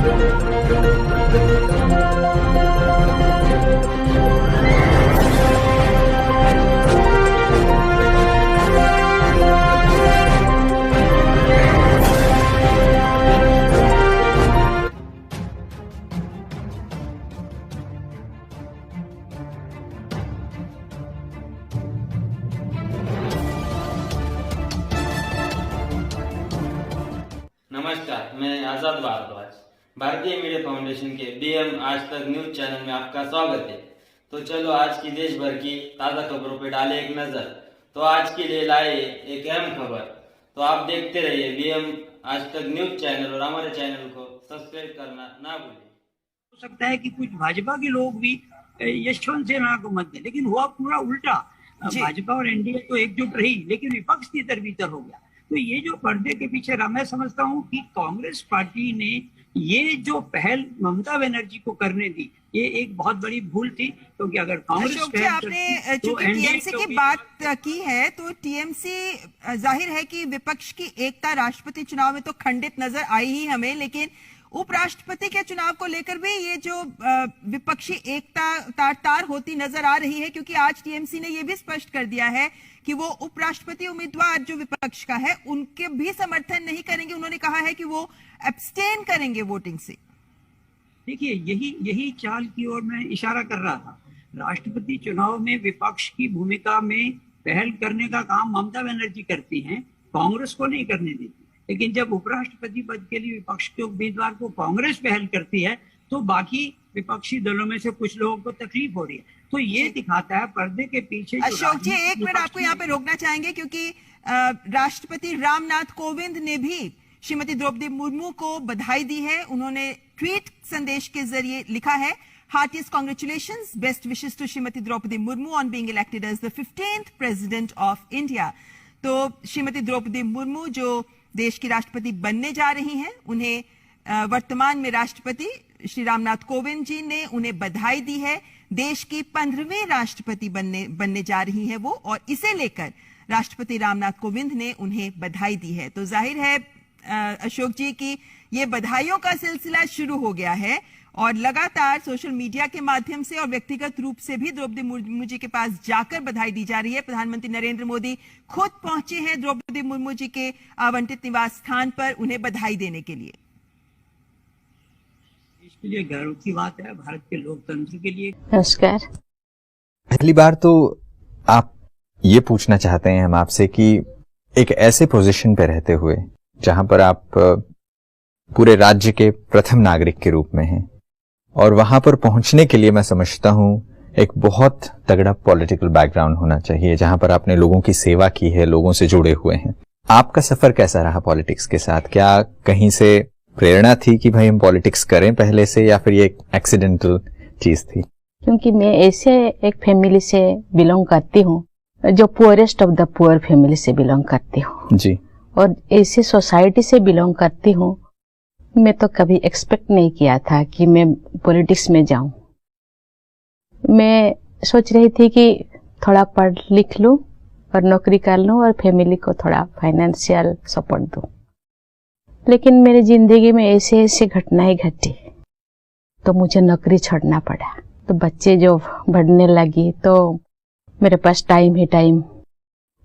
नमस्कार, मैं आजाद भारद्वाज भारतीय मीडिया फाउंडेशन के बीएम आज तक न्यूज चैनल में आपका स्वागत है। तो चलो आज की देश भर की ताज़ा खबरों पर डालें एक नजर। तो आज के लिए लाए एक अहम खबर, तो आप देखते रहिए बीएम आज तक न्यूज चैनल और हमारे चैनल को सब्सक्राइब करना ना भूलें। हो सकता है कि कुछ भाजपा के लोग भी यशवंत सिन्हा को मत दें, लेकिन हुआ पूरा उल्टा। भाजपा और एनडीए तो एकजुट रही, लेकिन विपक्ष तितर बितर हो गया। तो ये जो पर्दे के पीछे रहा, मैं समझता हूँ कि कांग्रेस पार्टी ने ये जो पहल ममता बनर्जी को करने दी, ये एक बहुत बड़ी भूल थी। क्योंकि अगर कांग्रेस आपने चूंकि टीएमसी की बात की है, तो टीएमसी जाहिर है कि विपक्ष की एकता राष्ट्रपति चुनाव में तो खंडित नजर आई ही हमें, लेकिन उपराष्ट्रपति के चुनाव को लेकर भी ये जो विपक्षी एकता तार होती नजर आ रही है, क्योंकि आज टीएमसी ने ये भी स्पष्ट कर दिया है कि वो उपराष्ट्रपति उम्मीदवार जो विपक्ष का है उनके भी समर्थन नहीं करेंगे। उन्होंने कहा है कि वो एब्सटेन करेंगे वोटिंग से। देखिए, यही चाल की ओर मैं इशारा कर रहा था। राष्ट्रपति चुनाव में विपक्ष की भूमिका में पहल करने का काम ममता बनर्जी करती हैं, कांग्रेस को नहीं करने देती। लेकिन जब उपराष्ट्रपति पद के लिए विपक्ष के उम्मीदवार को कांग्रेस पहल करती है, तो बाकी विपक्षी दलों में से कुछ लोगों को तकलीफ हो रही है। तो ये दिखाता है पर्दे के पीछे। अशोक जी, एक मिनट आपको यहाँ पे रोकना चाहेंगे, क्योंकि राष्ट्रपति रामनाथ कोविंद ने भी श्रीमती द्रौपदी मुर्मू को बधाई दी है। उन्होंने ट्वीट संदेश के जरिए लिखा है, heartiest congratulations, best wishes to Shrimati Droupadi Murmu on being elected as the 15th president of India. तो श्रीमती द्रौपदी मुर्मू जो देश की राष्ट्रपति बनने जा रही हैं, उन्हें वर्तमान में राष्ट्रपति श्री रामनाथ कोविंद जी ने उन्हें बधाई दी है। देश की 15वीं राष्ट्रपति बनने जा रही हैं वो, और इसे लेकर राष्ट्रपति रामनाथ कोविंद ने उन्हें बधाई दी है। तो जाहिर है अशोक जी की ये बधाइयों का सिलसिला शुरू हो गया है, और लगातार सोशल मीडिया के माध्यम से और व्यक्तिगत रूप से भी द्रौपदी मुर्मू जी के पास जाकर बधाई दी जा रही है। प्रधानमंत्री नरेंद्र मोदी खुद पहुंचे हैं द्रौपदी मुर्मू जी के आवंटित निवास स्थान पर उन्हें बधाई देने के लिए। इसके लिए गर्व की बात है, भारत के लोकतंत्र के लिए। नमस्कार। पहली बार तो आप ये पूछना चाहते हैं हम आपसे कि एक ऐसे पोजीशन पे रहते हुए जहां पर आप पूरे राज्य के प्रथम नागरिक के रूप में हैं, और वहां पर पहुंचने के लिए मैं समझता हूं एक बहुत तगड़ा पॉलिटिकल बैकग्राउंड होना चाहिए, जहां पर आपने लोगों की सेवा की है, लोगों से जुड़े हुए हैं। आपका सफर कैसा रहा पॉलिटिक्स के साथ? क्या कहीं से प्रेरणा थी कि भाई हम पॉलिटिक्स करें पहले से, या फिर ये एक एक्सीडेंटल चीज थी? क्योंकि मैं ऐसे एक फैमिली से बिलोंग करती हूँ जो poorest of the poor family से बिलोंग करती हूँ जी, और ऐसी सोसाइटी से बिलोंग करती हूँ। मैं तो कभी एक्सपेक्ट नहीं किया था कि मैं पॉलिटिक्स में जाऊं। मैं सोच रही थी कि थोड़ा पढ़ लिख लूं और नौकरी कर लूं और फैमिली को थोड़ा फाइनेंशियल सपोर्ट दूं, लेकिन मेरी जिंदगी में ऐसे ऐसे घटनाएं घटी तो मुझे नौकरी छोड़ना पड़ा। तो बच्चे जो बढ़ने लगी तो मेरे पास टाइम ही टाइम,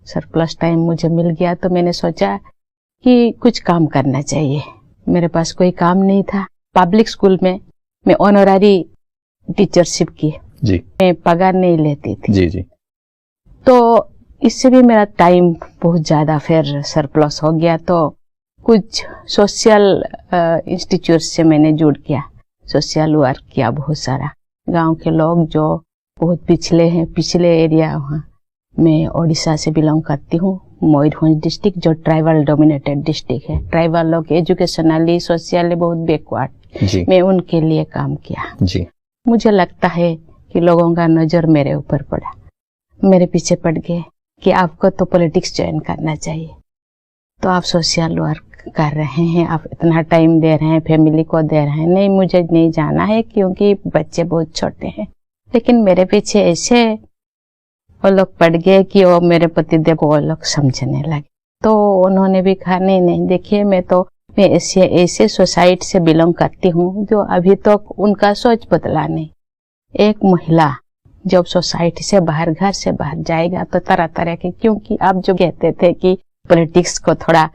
सरप्लस टाइम मुझे मिल गया। तो मैंने सोचा कि कुछ काम करना चाहिए। मेरे पास कोई काम नहीं था। पब्लिक स्कूल में मैं ऑनररी टीचरशिप की जी, मैं पगार नहीं लेती थी जी जी। तो इससे भी मेरा टाइम बहुत ज्यादा फिर सरप्लस हो गया। तो कुछ सोशल इंस्टीट्यूट से मैंने जुड़ किया, सोशल वर्क किया बहुत सारा। गांव के लोग जो बहुत पिछले हैं, पिछले एरिया, वहाँ मैं ओडिशा से बिलोंग करती हूँ, मयूरभंज डिस्ट्रिक्ट जो ट्राइबल डोमिनेटेड डिस्ट्रिक्ट है। ट्राइबल लोग एजुकेशनली सोशली बहुत बैकवर्ड, मैं उनके लिए काम किया जी। मुझे लगता है कि लोगों का नजर मेरे ऊपर पड़ा, मेरे पीछे पड़ गए कि आपको तो पॉलिटिक्स ज्वाइन करना चाहिए। तो आप सोशल वर्क कर रहे हैं, आप इतना टाइम दे रहे हैं, फैमिली को दे रहे हैं। नहीं, मुझे नहीं जाना है क्योंकि बच्चे बहुत छोटे हैं। लेकिन मेरे पीछे ऐसे वो लोग पड़ गए कि वो मेरे पतिदेव को वो लोग समझने लगे। तो उन्होंने भी कहा नहीं देखिए, मैं तो मैं ऐसे सोसाइटी से बिलोंग करती हूँ जो अभी तक उनका सोच बदला नहीं। एक महिला जब सोसाइटी से बाहर, घर से बाहर जाएगा तो तरह तरह के, क्योंकि आप जो कहते थे कि पॉलिटिक्स को थोड़ा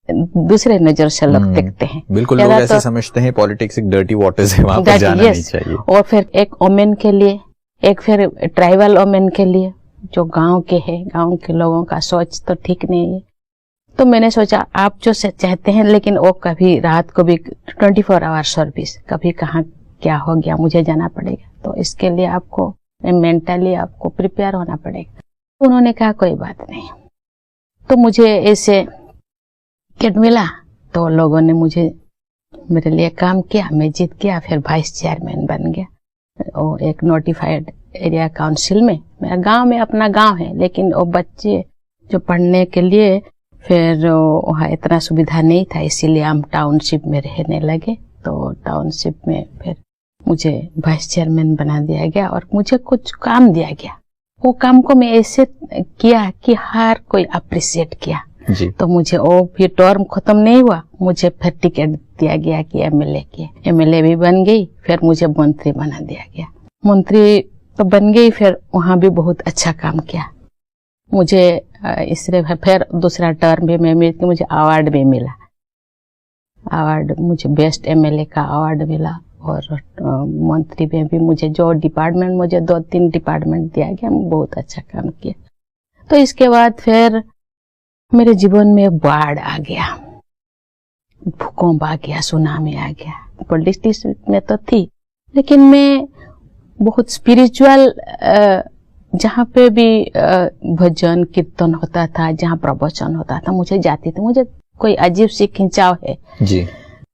दूसरे नजर से लोग देखते हैं, बिल्कुल लोग ऐसे समझते हैं पॉलिटिक्स एक डर्टी वाटर है, वहां पर जाना नहीं चाहिए। और फिर एक वोमेन के लिए, एक फिर ट्राइबल वोमेन के लिए जो गांव के हैं, गांव के लोगों का सोच तो ठीक नहीं है। तो मैंने सोचा आप जो चाहते हैं, लेकिन वो कभी रात को भी 24 आवर सर्विस, कभी कहाँ क्या हो गया मुझे जाना पड़ेगा, तो इसके लिए आपको मेंटली आपको प्रिपेयर होना पड़ेगा। तो उन्होंने कहा कोई बात नहीं। तो मुझे ऐसे किट मिला तो लोगों ने मुझे मेरे लिए काम किया, मैं जीत गया, फिर वाइस चेयरमैन बन गया और एक नोटिफाइड एरिया काउंसिल में। मेरा गांव में अपना गांव है, लेकिन वो बच्चे जो पढ़ने के लिए फिर वहाँ इतना सुविधा नहीं था, इसीलिए हम टाउनशिप में रहने लगे। तो टाउनशिप में फिर मुझे वाइस चेयरमैन बना दिया गया और मुझे कुछ काम दिया गया। वो काम को मैं ऐसे किया कि हर कोई अप्रिशिएट किया जी। तो मुझे वो भी टर्म खत्म नहीं हुआ, मुझे फिर टिकट दिया गया कि एमएलए की, एमएलए भी बन गई, फिर मुझे मंत्री बना दिया गया। मंत्री तो बन गई, फिर वहां भी बहुत अच्छा काम किया। मुझे इससे फिर दूसरा टर्म भी मुझे अवार्ड भी मिला, अवार्ड मुझे बेस्ट एमएलए का अवार्ड मिला। और मंत्री में भी मुझे जो डिपार्टमेंट, मुझे 2-3 डिपार्टमेंट दिया गया, मैं बहुत अच्छा काम किया। तो इसके बाद फिर मेरे जीवन में बाढ़ आ गया, भूकंप आ गया, सुनामी आ गया। पॉलिटिक्स में तो थी, लेकिन मैं बहुत स्पिरिचुअल, जहाँ पे भी भजन कीर्तन होता था, जहाँ प्रवचन होता था, मुझे जाती थी। मुझे कोई अजीब सी खिंचाव है जी।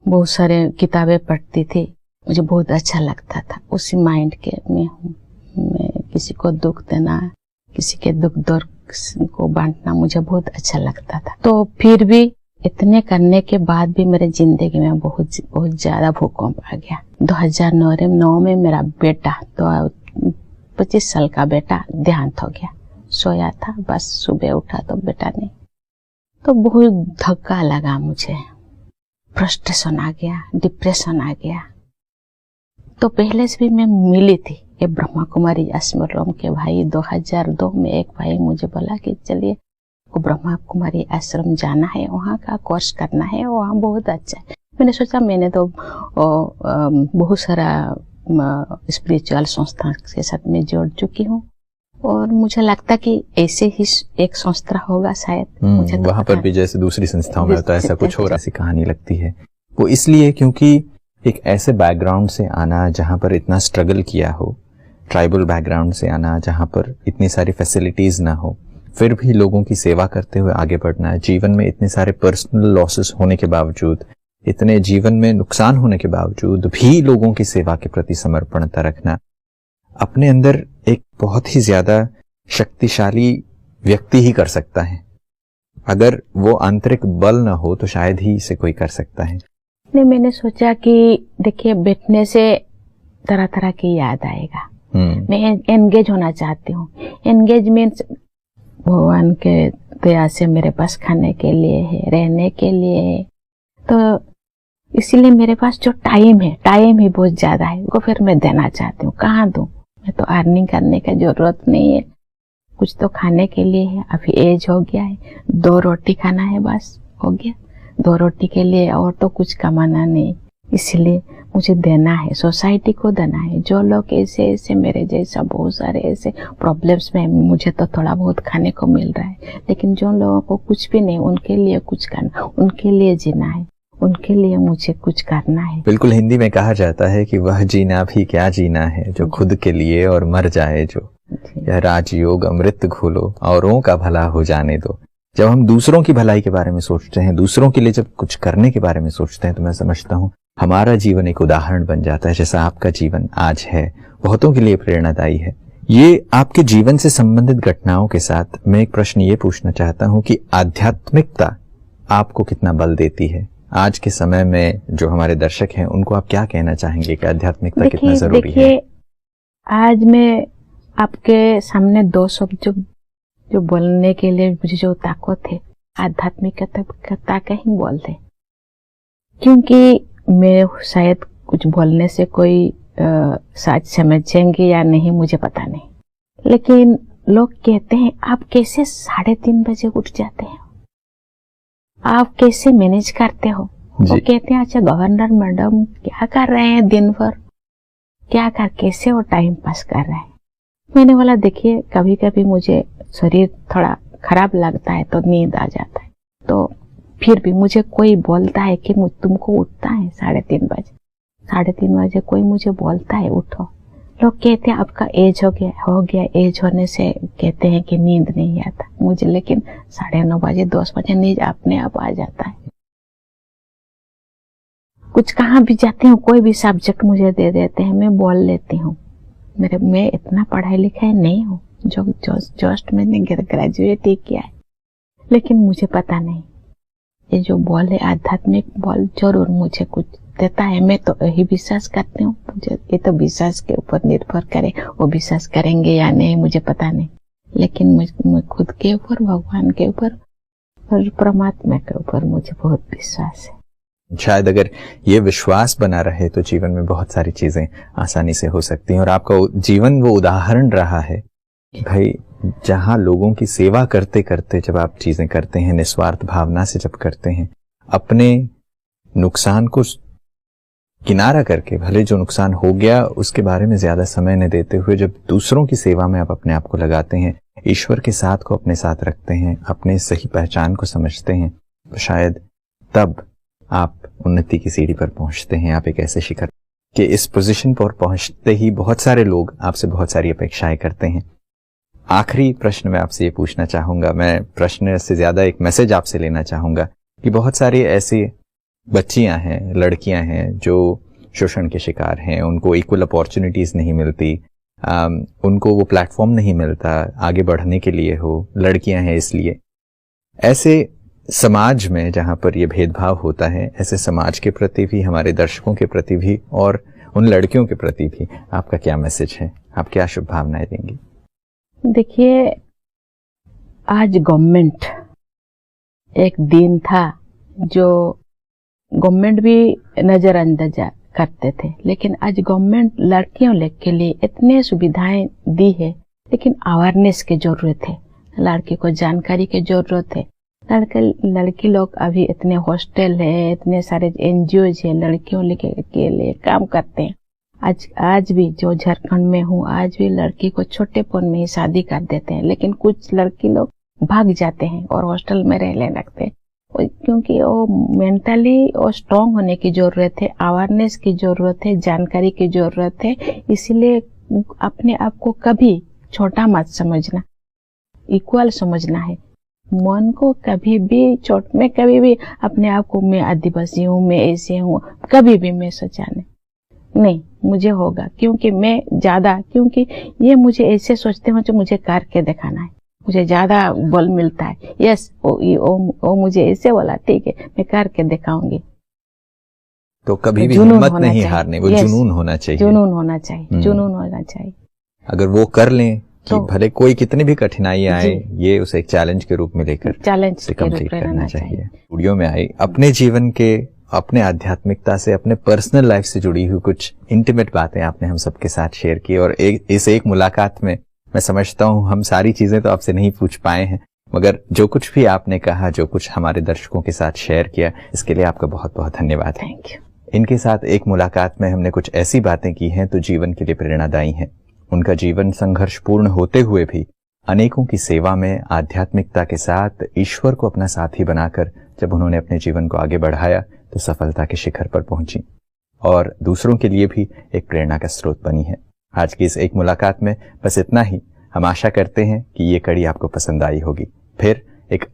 बहुत सारे किताबें पढ़ती थी, मुझे बहुत अच्छा लगता था। उसी माइंड के मैं हूँ, मैं किसी को दुख देना, किसी के दुख दर्द को बांटना मुझे बहुत अच्छा लगता था। तो फिर भी इतने करने के बाद भी मेरे जिंदगी में बहुत ज्यादा भूकंप आ गया। 2009 में मेरा बेटा, तो 25 साल का बेटा देहांत हो गया। सोया था, बस सुबह उठा तो बेटा नहीं। तो बहुत धक्का लगा मुझे, फ्रस्ट्रेशन आ गया, डिप्रेशन आ गया। तो पहले से भी मैं मिली थी ये ब्रह्मा कुमारी आश्रम के भाई। 2002 में एक भाई मुझे बोला कि चलिए को ब्रह्मा कुमारी आश्रम जाना है, वहाँ का कोर्स करना है, वहाँ बहुत अच्छा है। मैंने सोचा, मैंने तो बहुत सारा स्पिरिचुअल संस्था के साथ में जुड़ चुकी हूँ और मुझे लगता कि ऐसे ही एक संस्था होगा शायद। मुझे तो वहाँ पर भी जैसे दूसरी संस्थाओं में होता है, ऐसा कुछ हो रहा, ऐसी कहानी लगती है वो इसलिए क्योंकि एक ऐसे बैकग्राउंड से आना जहाँ पर इतना स्ट्रगल किया हो, ट्राइबल बैकग्राउंड से आना जहाँ पर इतनी सारी फैसिलिटीज ना हो, फिर भी लोगों की सेवा करते हुए आगे बढ़ना है। जीवन में इतने सारे पर्सनल लॉसेस होने के बावजूद, इतने जीवन में नुकसान होने के बावजूद भी लोगों की सेवा के प्रति समर्पणता रखना, अपने अंदर एक बहुत ही ज्यादा शक्तिशाली व्यक्ति ही कर सकता है। अगर वो आंतरिक बल ना हो तो शायद ही इसे कोई कर सकता है। नहीं, मैंने सोचा कि देखिए बैठने से तरह तरह की याद आएगा। मैं एंगेज होना चाहती हूँ। एंगेज मीन्स भगवान के दया से मेरे पास खाने के लिए है, रहने के लिए है, तो इसीलिए मेरे पास जो टाइम है, टाइम ही बहुत ज्यादा है, वो फिर मैं देना चाहती हूँ। कहाँ दूँ? मैं तो अर्निंग करने का जरूरत नहीं है, कुछ तो खाने के लिए है। अभी एज हो गया है, 2 रोटी खाना है, बस हो गया। 2 रोटी के लिए और तो कुछ कमाना नहीं, इसलिए मुझे देना है, सोसाइटी को देना है। जो लोग ऐसे ऐसे मेरे जैसा बहुत सारे ऐसे प्रॉब्लम्स में, मुझे तो थोड़ा बहुत खाने को मिल रहा है, लेकिन जो लोगों को कुछ भी नहीं, उनके लिए कुछ करना, उनके लिए जीना है, उनके लिए मुझे कुछ करना है। बिल्कुल, हिंदी में कहा जाता है कि वह जीना भी क्या जीना है जो खुद के लिए और मर जाए जो, यह राजयोग अमृत घोलो औरों का भला हो जाने दो। जब हम दूसरों की भलाई के बारे में सोचते हैं, दूसरों के लिए जब कुछ करने के बारे में सोचते हैं, तो मैं समझता हूँ हमारा जीवन एक उदाहरण बन जाता है। जैसा आपका जीवन आज है, बहुतों के लिए प्रेरणादायी है। ये आपके जीवन से संबंधित घटनाओं के साथ मैं एक प्रश्न ये पूछना चाहता हूँ कि आध्यात्मिकता आपको कितना बल देती है? आज के समय में जो हमारे दर्शक हैं, उनको आप क्या कहना चाहेंगे कि आध्यात्मिकता कितना जरूरी है? आज मैं आपके सामने 2 शब्द जो बोलने के लिए मुझे जो ताकत है, आध्यात्मिकता का ही बोलते। क्योंकि मैं शायद कुछ बोलने से कोई सच समझेंगे या नहीं मुझे पता नहीं, लेकिन लोग कहते हैं आप कैसे 3:30 बजे उठ जाते हैं, आप कैसे मैनेज करते हो। वो कहते हैं अच्छा गवर्नर मैडम क्या कर रहे हैं दिन भर, कैसे वो टाइम पास कर रहे हैं। मैंने बोला देखिए कभी कभी मुझे शरीर थोड़ा खराब लगता है तो नींद आ जाता है, तो फिर भी मुझे कोई बोलता है कि तुमको उठता है 3:30 बजे, 3:30 बजे कोई मुझे बोलता है उठो। लोग कहते हैं आपका एज हो गया, एज होने से कहते हैं कि नींद नहीं आता मुझे, लेकिन 9:30 बजे 10 बजे नींद अपने आप आ जाता है। कुछ कहाँ भी जाती हूँ, कोई भी सब्जेक्ट मुझे दे देते हैं, मैं बोल लेती हूँ। मैं इतना पढ़ाई लिखाई नहीं हूँ, जो जस्ट मैंने ग्रेजुएट ही किया है, लेकिन मुझे पता नहीं ये जो बॉल है आध्यात्मिक बॉल जरूर मुझे कुछ देता है। मैं तो यही विश्वास करती हूँ, मुझे ये तो विश्वास के ऊपर निर्भर करे, वो विश्वास करेंगे या नहीं मुझे पता नहीं, लेकिन मैं खुद के ऊपर, भगवान के ऊपर और परमात्मा के ऊपर मुझे बहुत विश्वास है। शायद अगर ये विश्वास बना रहे तो जीवन में बहुत सारी चीजें आसानी से हो सकती हैं। और आपका जीवन वो उदाहरण रहा है कि भाई जहां लोगों की सेवा करते करते जब आप चीजें करते हैं, निस्वार्थ भावना से जब करते हैं, अपने नुकसान को किनारा करके, भले जो नुकसान हो गया उसके बारे में ज्यादा समय न देते हुए जब दूसरों की सेवा में आप अपने आप को लगाते हैं, ईश्वर के साथ को अपने साथ रखते हैं, अपने सही पहचान को समझते हैं, तो शायद तब आप उन्नति की सीढ़ी पर पहुंचते हैं। आप एक ऐसे शिखर के इस पोजीशन पर पहुंचते ही बहुत सारे लोग आपसे बहुत सारी अपेक्षाएं करते हैं। आखिरी प्रश्न मैं आपसे ये पूछना चाहूंगा, मैं प्रश्न से ज्यादा एक मैसेज आपसे लेना चाहूंगा कि बहुत सारी ऐसी बच्चियां हैं, लड़कियां हैं जो शोषण के शिकार हैं, उनको इक्वल अपॉर्चुनिटीज नहीं मिलती, उनको वो प्लेटफॉर्म नहीं मिलता आगे बढ़ने के लिए हो, लड़कियां हैं इसलिए। ऐसे समाज में जहां पर ये भेदभाव होता है, ऐसे समाज के प्रति भी, हमारे दर्शकों के प्रति भी और उन लड़कियों के प्रति भी आपका क्या मैसेज है, आप क्या शुभकामनाएं देंगी? देखिए आज गवर्नमेंट, एक दिन था जो गवर्नमेंट भी नजरअंदाज करते थे, लेकिन आज गवर्नमेंट लड़कियों के लिए इतने सुविधाएं दी है, लेकिन अवेयरनेस की जरूरत है, लड़की को जानकारी की जरूरत है। लड़की लोग अभी इतने हॉस्टल है, इतने सारे एनजीओ है लड़कियों के लिए काम करते हैं। आज भी जो झारखंड में हूँ, आज भी लड़की को छोटेपन में ही शादी कर देते हैं, लेकिन कुछ लड़की लोग भाग जाते हैं और हॉस्टल में रहने लगते हैं, क्योंकि वो मेंटली और स्ट्रांग होने की जरूरत है, अवेयरनेस की जरूरत है, जानकारी की जरूरत है। इसीलिए अपने आप को कभी छोटा मत समझना, इक्वल समझना है। मन को कभी भी मैं कभी भी अपने आप को मैं आदिवासी हूँ, मैं ऐसे हूँ, कभी भी मैं सोचा नहीं मुझे होगा, क्योंकि ये मुझे ऐसे सोचते हो जो मुझे करके दिखाना है, मुझे ज्यादा बल मिलता है। यस वो मुझे ऐसे बोला, ठीक है मैं करके दिखाऊंगी। तो कभी भी हिम्मत नहीं हारने, वो जुनून होना चाहिए, जुनून होना चाहिए। अगर वो कर लें कि भले कोई कितनी भी कठिनाई आए, ये उसे एक चैलेंज के रूप में लेकर से कंप्लीट करना चाहिए। स्टूडियो में आई अपने जीवन के, अपने आध्यात्मिकता से, अपने पर्सनल लाइफ से जुड़ी हुई कुछ इंटीमेट बातें आपने हम सबके साथ शेयर की, और इस एक मुलाकात में मैं समझता हूँ हम सारी चीजें तो आपसे नहीं पूछ पाए हैं, मगर जो कुछ भी आपने कहा, जो कुछ हमारे दर्शकों के साथ शेयर किया, इसके लिए आपका बहुत बहुत धन्यवाद। Thank you. इनके साथ एक मुलाकात में हमने कुछ ऐसी बातें की हैं तो जीवन के लिए प्रेरणादायी हैं। उनका जीवन संघर्षपूर्ण होते हुए भी अनेकों की सेवा में, आध्यात्मिकता के साथ ईश्वर को अपना साथी बनाकर जब उन्होंने अपने जीवन को आगे बढ़ाया तो सफलता के शिखर पर पहुंची और दूसरों के लिए भी एक प्रेरणा का स्रोत बनी है। आज की इस एक मुलाकात में बस इतना ही। हम आशा करते हैं कि ये कड़ी आपको पसंद आई होगी। फिर एक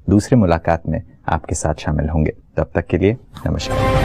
दूसरी मुलाकात में आपके साथ शामिल होंगे। तब तक के लिए नमस्कार।